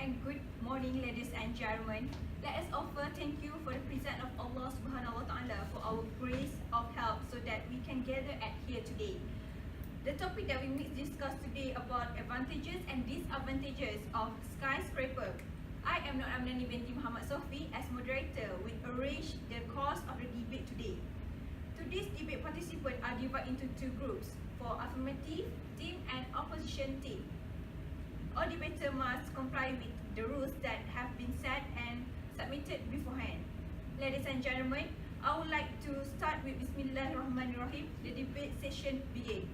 and good morning, ladies and gentlemen. Let us offer thank you for the presence of Allah Subhanahu Wa Taala for our grace of help so that we can gather at here today. The topic that we will discuss today about advantages and disadvantages of skyscraper. I am Nur Amnani binti Muhammad Sofi as moderator. We arrange the course of the debate today. Today's debate participants are divided into two groups for affirmative team and opposition team. All debaters must comply with the rules that have been set and submitted beforehand. Ladies and gentlemen, I would like to start with Bismillahirrahmanirrahim. The debate session begin.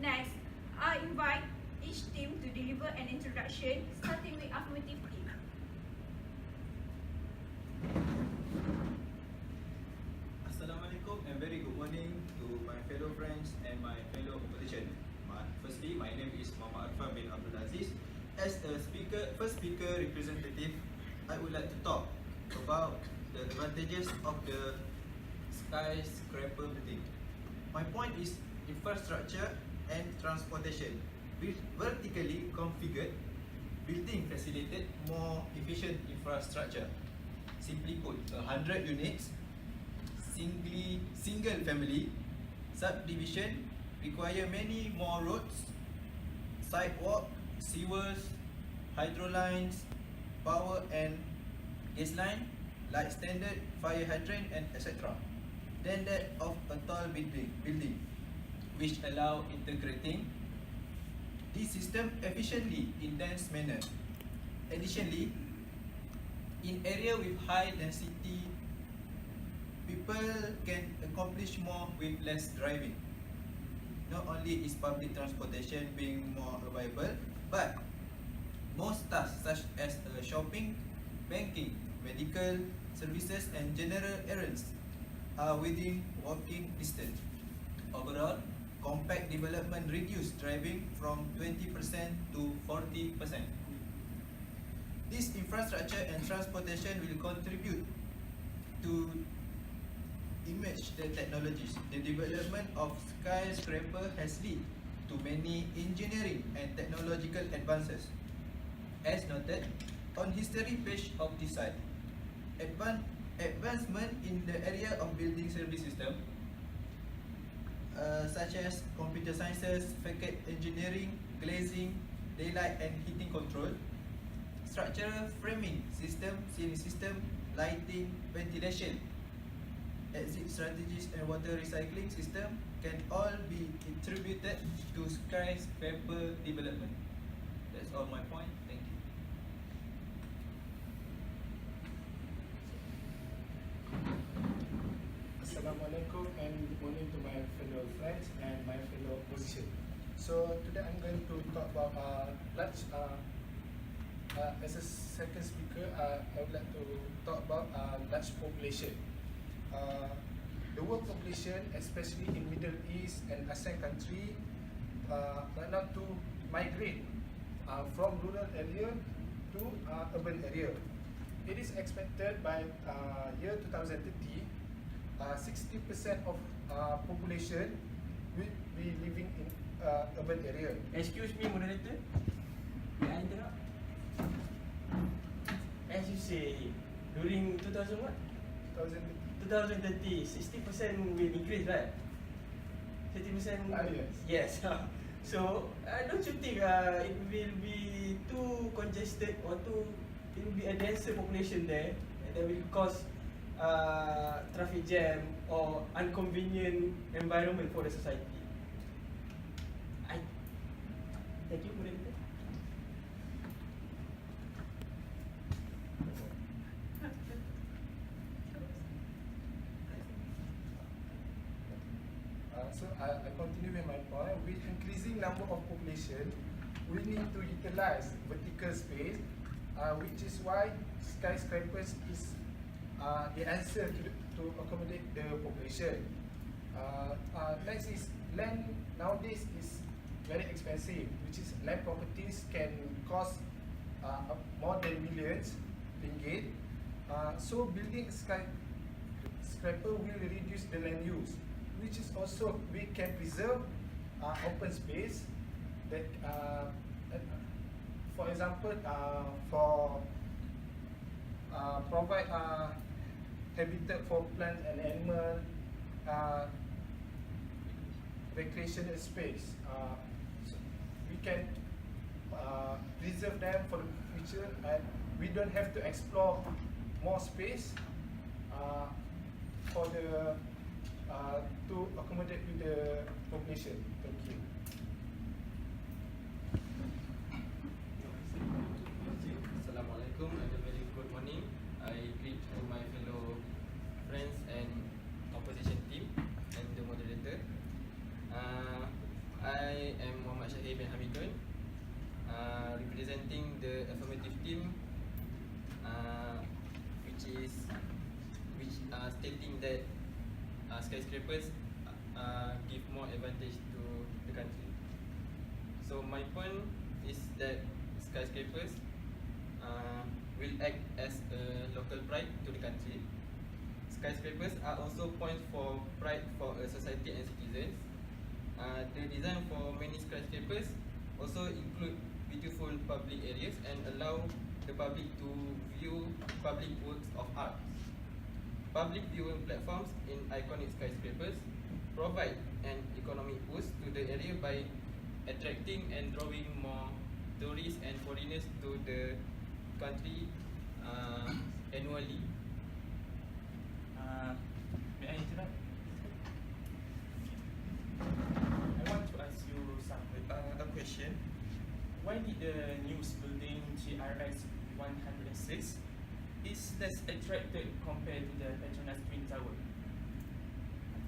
Next, I invite each team to deliver an introduction, starting with affirmative team. Assalamualaikum and very good morning to my fellow friends and my fellow opposition. Firstly, my name is Muhammad Arfan bin Abdul Aziz. As a first speaker representative, I would like to talk about the advantages of the skyscraper building. My point is infrastructure and transportation. With vertically configured building facilitate more efficient infrastructure. Simply put, 100 units, single family subdivision require many more roads, sidewalk, sewers, hydro lines, power and gas line, like standard fire hydrant and etc. than that of a tall building, which allow integrating this system efficiently in dense manner. Additionally, in area with high density, people can accomplish more with less driving. Not only is public transportation being more available, but most tasks such as shopping, banking, medical services and general errands are within walking distance. Overall, compact development reduced driving from 20% to 40%. This infrastructure and transportation will contribute to image the technologies. The development of skyscraper has led to many engineering and technological advances. As noted on history page of this site, advancement in the area of building service system such as computer sciences, facade engineering, glazing, daylight and heating control, structural framing system, ceiling system, lighting, ventilation, exit strategies and water recycling system can all be attributed to skyscraper development. That's all my point. Thank you. Assalamualaikum and good morning to my fellow friends and my fellow opposition. So today I'm going to talk about as a second speaker, I would like to talk about large population. The world population, especially in Middle East and ASEAN country, right now to migrate from rural area to urban area. It is expected by year 2030, 60% of population will be living in urban area. Excuse me, moderator. May I interrupt? As you say, during 2000 what? 2030, 60% will increase, right? 30%? Yes. Yes. So, don't you think it will be too congested or it will be a denser population there and that will cause traffic jam or inconvenient environment for the society? Thank you, moderator. So I continue with my point. With increasing number of population, we need to utilize vertical space, which is why skyscrapers is the answer to accommodate the population. Next is land. Nowadays is very expensive, which is land properties can cost more than millions ringgit. So building skyscraper will reduce the land use, which is also we can preserve open space that for example, for provide habitat for plant and animal, recreational space. So we can preserve them for the future, and we don't have to explore more space for the to accommodate with the population. Thank you. Assalamualaikum and a very good morning. I greet to my fellow friends and opposition team and the moderator. I am Muhammad Syahir bin Hamidun, representing the affirmative team, which stating that skyscrapers give more advantage to the country. So my point is that skyscrapers will act as a local pride to the country. Skyscrapers are also points for pride for a society and citizens. The design for many skyscrapers also include beautiful public areas and allow the public to view public works of art. Public viewing platforms in iconic skyscrapers provide an economic boost to the area by attracting and drawing more tourists and foreigners to the country annually. May I interrupt? I want to ask you a question. Why did the news building TRX 106 is less attractive compared to the Petronas Twin Tower?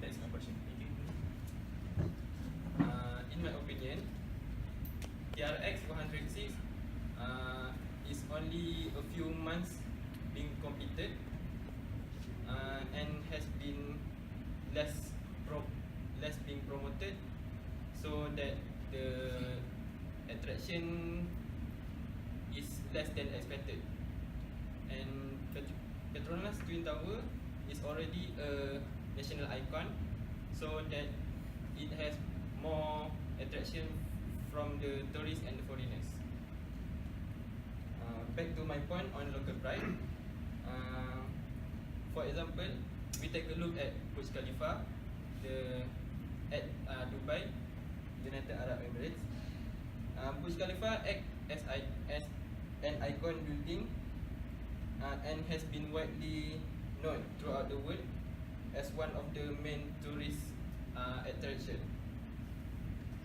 That's my question. Thank you. In my opinion, TRX 106 is only a few months being completed and has been less being promoted, so that the attraction is less than expected. And Petronas Twin Tower is already a national icon, so that it has more attraction from the tourists and the foreigners. Back to my point on local pride. For example, we take a look at Burj Khalifa, at Dubai, United Arab Emirates. Burj Khalifa acts as an icon building and has been widely known throughout the world as one of the main tourist attraction.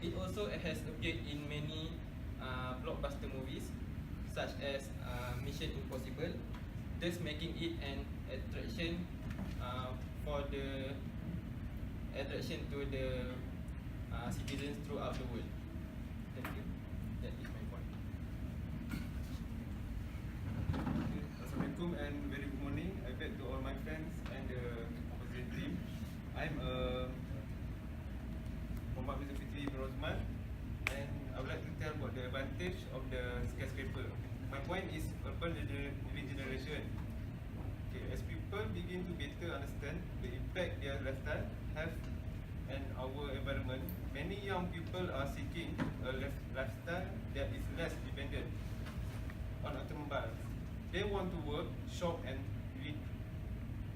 It also has appeared in many blockbuster movies such as Mission Impossible, thus making it an attraction to the citizens throughout the world. Thank you. That is my point. Assalamualaikum and very good morning. I beg to all my friends and the opposition team. I'm Muhammad Fitri bin Rosman, and I would like to tell about the advantage of the skyscraper. My point is urban regeneration. Okay, as people begin to better understand the impact their lifestyle have and our environment, many young people are seeking a lifestyle that is less dependent on automobiles. They want to work, shop and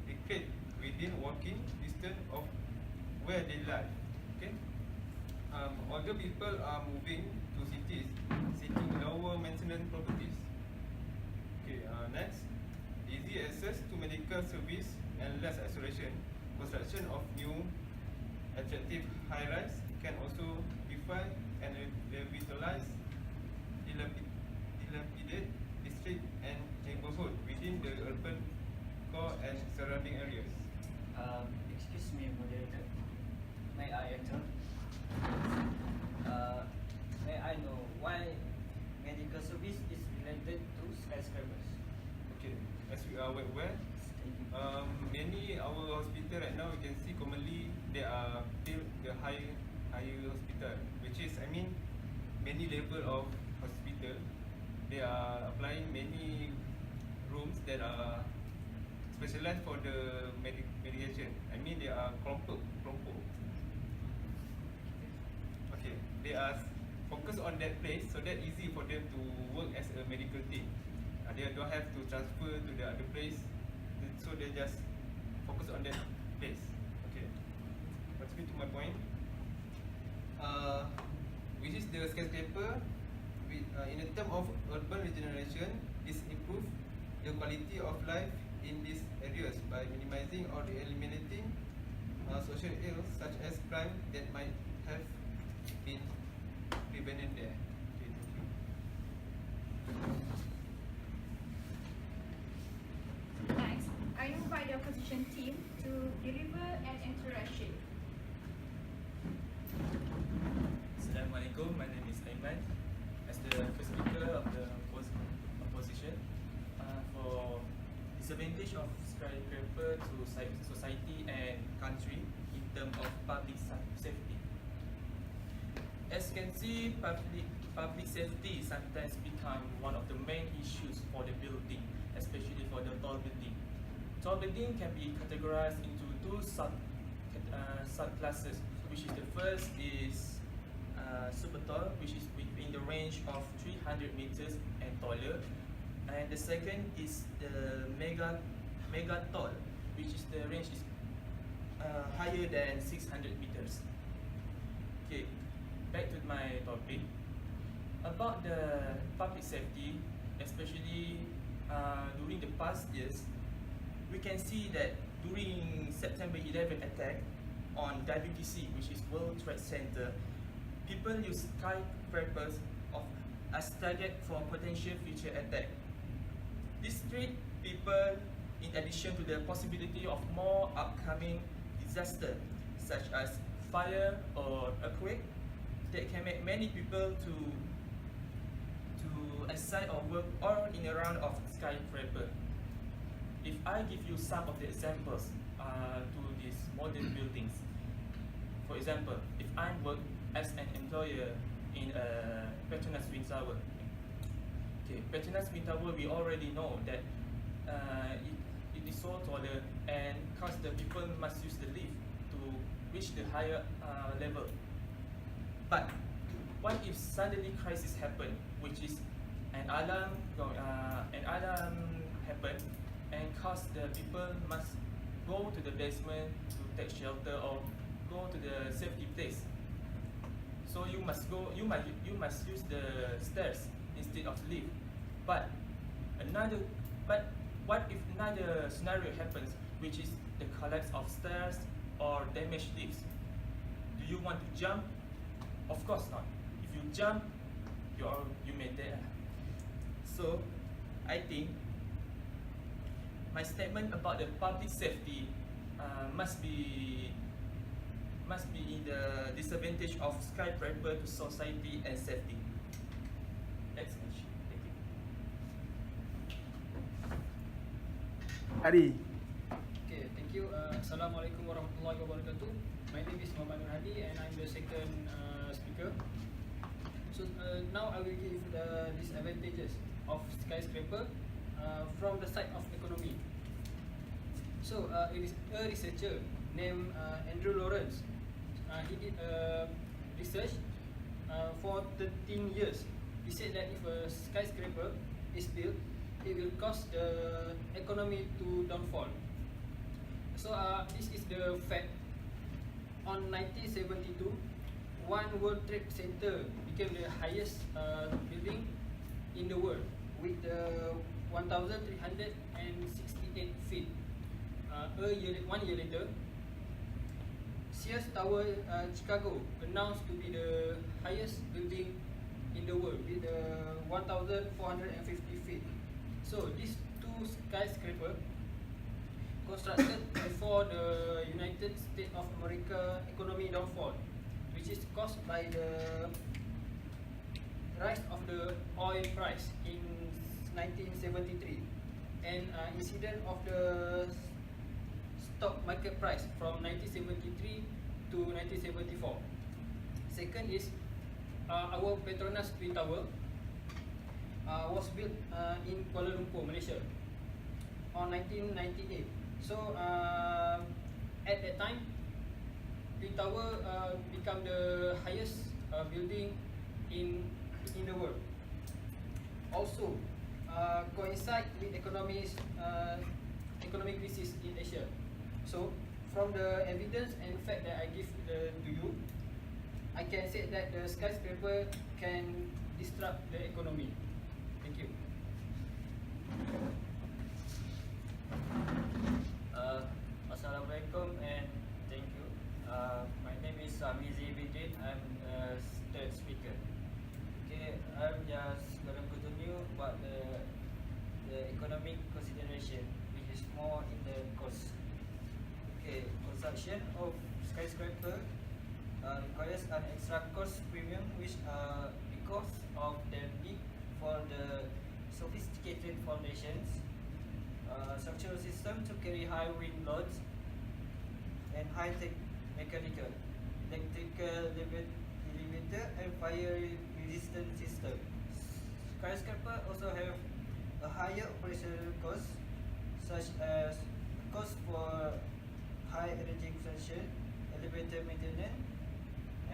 recreate within walking distance of where they live. Okay? Older people are moving to cities seeking lower maintenance properties. Okay, next, easy access to medical service and less isolation. Construction of new attractive high-rise can also refine and revitalize dilapidated district and neighborhood within the urban core and surrounding areas. Excuse me, moderator. May I enter? May I know why medical service is related to skyscrapers? Okay, as we are aware, many our hospital right now, you can see commonly they are built the higher hospital, which is many level of hospital. They are applying many rooms that are specialized for the medication. They are kelompok. Okay, they are focus on that place, so that easy for them to work as a medical team. They don't have to transfer to the other place, so they just focus on that place. Okay, let's get to my point. Which is the skyscraper. In the term of urban regeneration, this improve the quality of life in these areas by minimizing or eliminating social ills such as crime that might have been prevented there. Okay, thank you. Next, I invite the opposition team to deliver an interaction. Assalamualaikum, my name is Aiman. As the first speaker of the opposition, for disadvantage of skyscraper to society and country in terms of public safety. As you can see, public safety sometimes become one of the main issues for the building, especially for the tall building. Tall building can be categorized into two subclasses, which is the first is super tall, which is within the range of 300 meters and taller, and the second is the mega tall, which is the range is higher than 600 meters. Okay, back to my topic about the public safety, especially during the past years. We can see that during September 11 attack on WTC, which is World Trade Center, people use skyscrapers as target for potential future attack. This treat people in addition to the possibility of more upcoming disaster such as fire or earthquake that can make many people to excite or work all in around of skyscraper. If I give you some of the examples to these modern buildings, for example, if I work as an employer in a Petronas Wind Tower. Okay, Petronas Wind Tower, we already know that it is so taller, and cause the people must use the lift to reach the higher level. But what if suddenly crisis happen, which is an alarm happen, and cause the people must go to the basement to take shelter or go to the safety place. So you must use the stairs instead of lift. But what if another scenario happens, which is the collapse of stairs or damaged lifts? Do you want to jump? Of course not. If you jump, you may die. So I think my statement about the public safety must be in the disadvantage of skyscraper to society and safety. That's much. Thank you. Hari. Okay, thank you. Assalamualaikum warahmatullahi wabarakatuh. My name is Muhammad Nur Hadi and I'm the second speaker. So now I will give the disadvantages of skyscraper from the side of economy. So it is a researcher named Andrew Lawrence. He did research for 13 years. He said that if a skyscraper is built, it will cause the economy to downfall. So this is the fact. On 1972, One World Trade Center became the highest building in the world with 1,368 feet. 1 year later, Sears Tower Chicago announced to be the highest building in the world with 1,450 feet. So these two skyscrapers constructed before the United States of America economy downfall, which is caused by the rise of the oil price in 1973 and incident of the stock market price from 1973 to 1974. Second is our Petronas Twin Tower was built in Kuala Lumpur, Malaysia on 1998. So at that time, Twin Tower become the highest building in the world. Also, coincide with economic crisis in Asia. So, from the evidence and fact that I give to you, I can say that the skyscraper can disrupt the economy. Thank you. Assalamualaikum and thank you. My name is Amizi Bidin. I'm a third speaker. Okay, I'm just going to continue about the economic consideration, which is more in the cost. Okay, construction of skyscraper requires an extra cost premium, which because of the need for the sophisticated foundations, structural system to carry high wind loads, and high-tech mechanical, electrical elevator, and fire-resistant system. Skyscraper also have a higher operational cost, such as cost for high energy consumption, elevator maintenance,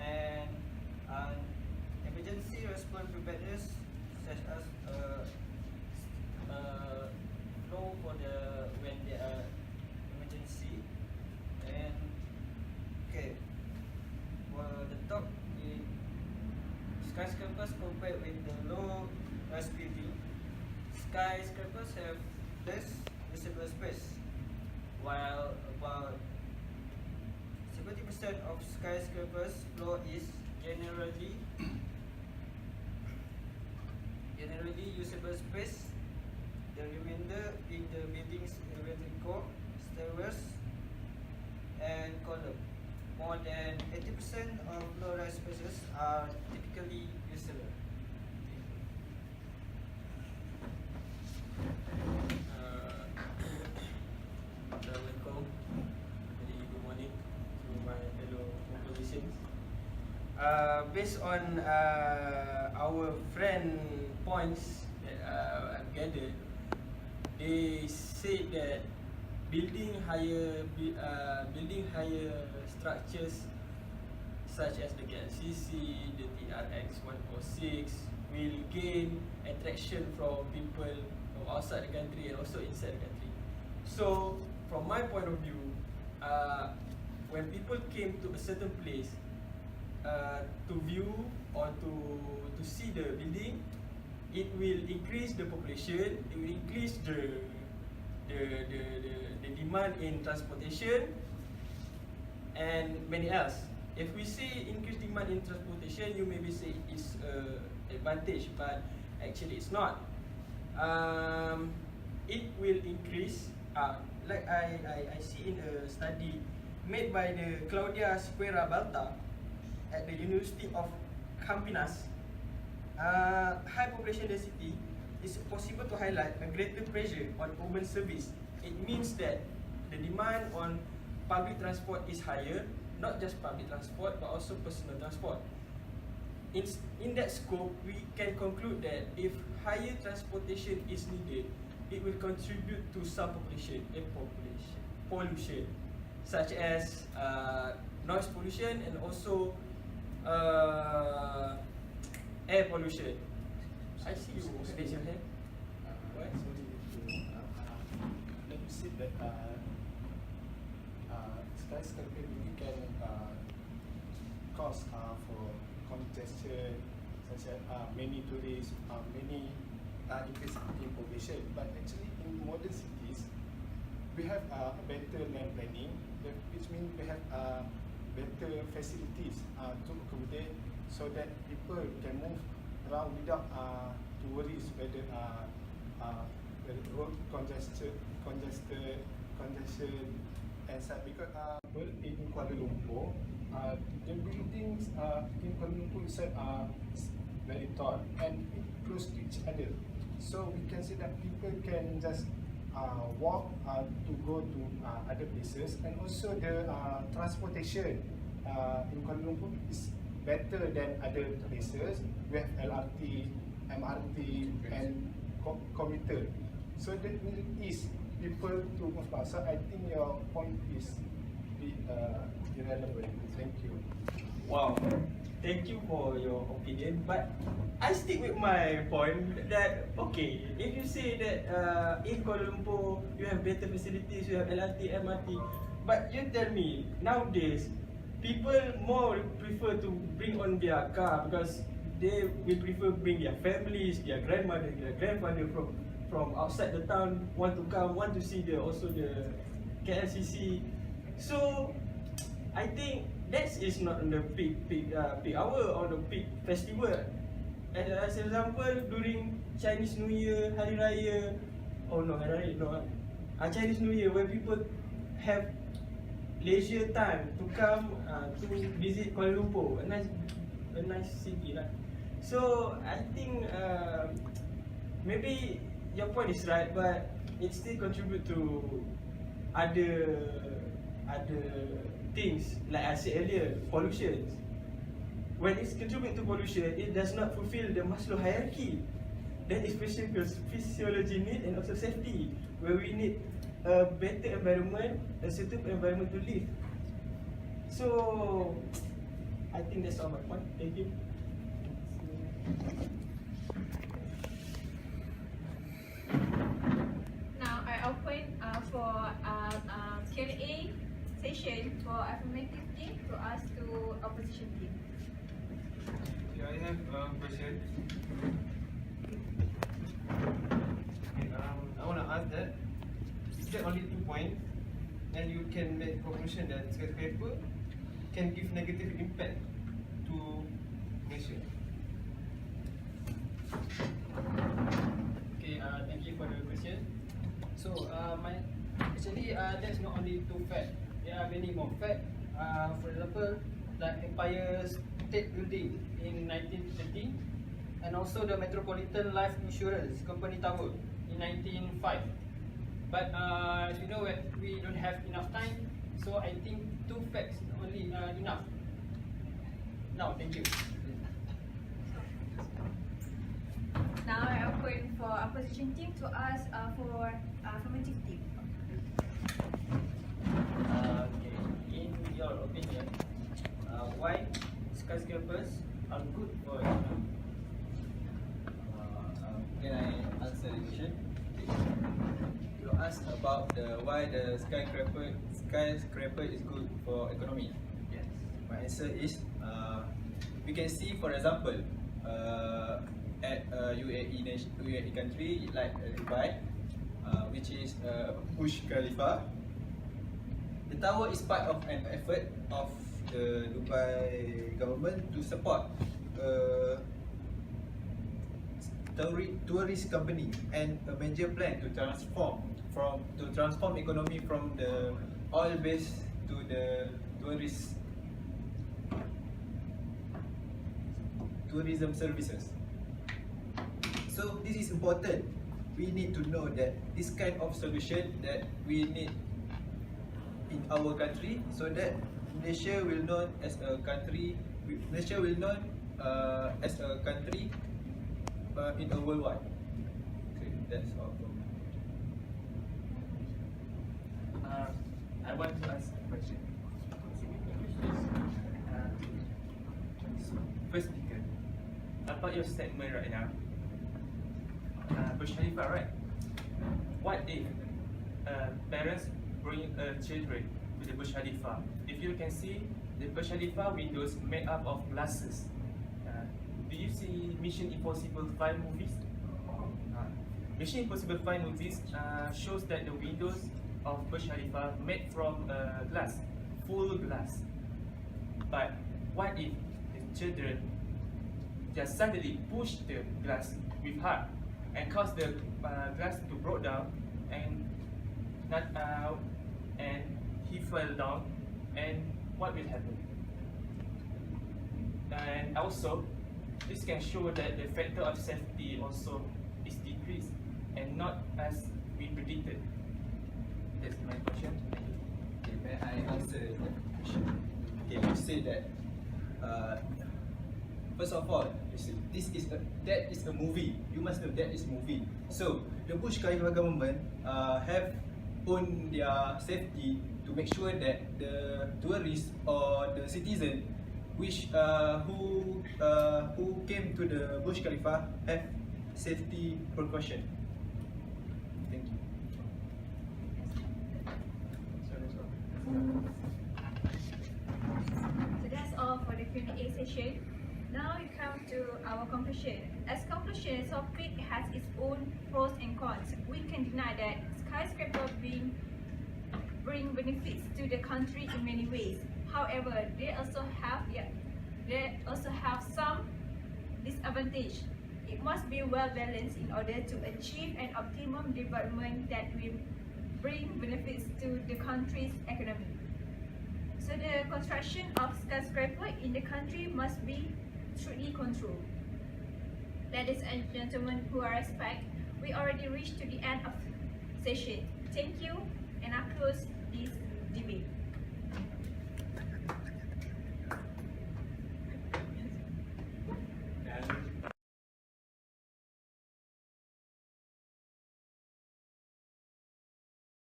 and emergency response preparedness, such as flow for when there are emergency. And okay, for the top, skyscrapers compared with the low-rise building, skyscrapers have less usable space, while about 70% of skyscrapers floor is generally usable space. The remainder in the building's elevator core, stairwells, and column. More than 80% of low-rise spaces are typically usable. Assalamualaikum. Very good morning to my fellow oppositions. Based on our friend points that I've gathered, they said that building higher structures such as the KLCC, the TRX 106 will gain attraction from people from outside the country and also inside the country. So, from my point of view, when people came to a certain place to view or to see the building, it will increase the population, it will increase the demand in transportation and many else. If we say increased demand in transportation, you maybe say it's an advantage, but actually it's not. It will increase, like I see in a study made by the Claudia Squera Balta at the University of Campinas. High population density is possible to highlight a greater pressure on urban service. It means that the demand on public transport is higher, not just public transport but also personal transport. In that scope, we can conclude that if higher transportation is needed, it will contribute to some pollution, such as noise pollution and also air pollution. I see you raise your hand. Let me say that skyscraper really can cause for congestion, such as many tourists, many increase in population. But actually, in modern cities, we have better land planning, which means we have better facilities to accommodate, so that people can move around without to worry whether the road congestion and such. Because in Kuala Lumpur, the buildings in Kuala Lumpur itself are very tall and close to each other, so we can see that people can just walk to go to other places, and also the transportation in Kuala Lumpur is better than other places. We have LRT, MRT, and commuter, so that will ease people to move fast. So I think your point is irrelevant. Thank you. Wow. thank you for your opinion, but I stick with my point that okay, if you say that in Kuala Lumpur you have better facilities, you have LRT, MRT, but you tell me nowadays people more prefer to bring on their car because they will prefer bring their families, their grandmother, their grandfather from outside the town want to come, want to see the also the KLCC. So I think that is not on the peak hour or the peak festival. As example, during Chinese New Year, Hari Raya, oh no, Hari Raya no, Chinese New Year where people have leisure time to come to visit Kuala Lumpur, a nice city lah. So I think maybe your point is right, but it still contribute to other things like I said earlier, pollution. When it's contribute to pollution, it does not fulfill the Maslow hierarchy. That is physiology need and also safety, where we need a better environment, a suitable environment to live. So I think that's all my point. Thank you. Now I open for Q&A session for affirmative team to ask to opposition team. Yeah, I have a question. Okay, I want to ask that is there only 2 points and you can make conclusion that skyscraper can give negative impact to Malaysia? Okay, thank you for the question. So, that's not only 2 facts. There are many more facts. For example, like Empire State Building in 1930, and also the Metropolitan Life Insurance Company Tower in 1905. But as you know, we don't have enough time, so I think 2 facts only enough. Now, thank you. Now I open for opposition team to ask for affirmative team. Okay, in your opinion, why skyscrapers are good for economy? Can I answer the question? You asked about why the skyscraper is good for economy. Yes. My answer is we can see, for example, at UAE country like Dubai, which is Burj Khalifa. The tower is part of an effort of the Dubai government to support tourist company and a major plan to transform economy from the oil base to the tourism services. So this is important. We need to know that this kind of solution that we need in our country, so that Malaysia will known as a country. Malaysia will known as a country in the worldwide. Okay, that's all from me. I want to ask a question. First speaker, about your statement right now, Burj Khalifa, right? What if parents bring children to the Burj Khalifa? If you can see, the Burj Khalifa windows made up of glasses. Do you see Mission Impossible 5 movies? Mission Impossible 5 movies shows that the windows of Burj Khalifa made from glass, full glass. But what if the children just suddenly push the glass with hard and cause the glass to break down and and he fell down, and what will happen? And also, this can show that the factor of safety also is decreased and not as we predicted. That's my question. Thank you. Okay, may I answer that question? Okay, you say that first of all, you see, that is a movie. You must know that is movie. So the Burj Khalifa government have own their safety to make sure that the tourists or the citizen who came to the Burj Khalifa have safety precaution. Thank you. So that's all for the Q&A session. Now we come to our conclusion. As conclusion, topic has its own pros and cons. We can deny that skyscraper bring benefits to the country in many ways. However, they also have some disadvantage. It must be well balanced in order to achieve an optimum development that will bring benefits to the country's economy. So the construction of skyscraper in the country must be strictly controlled. Ladies and gentlemen who I respect, we already reached to the end of session. Thank you, and I close this debate.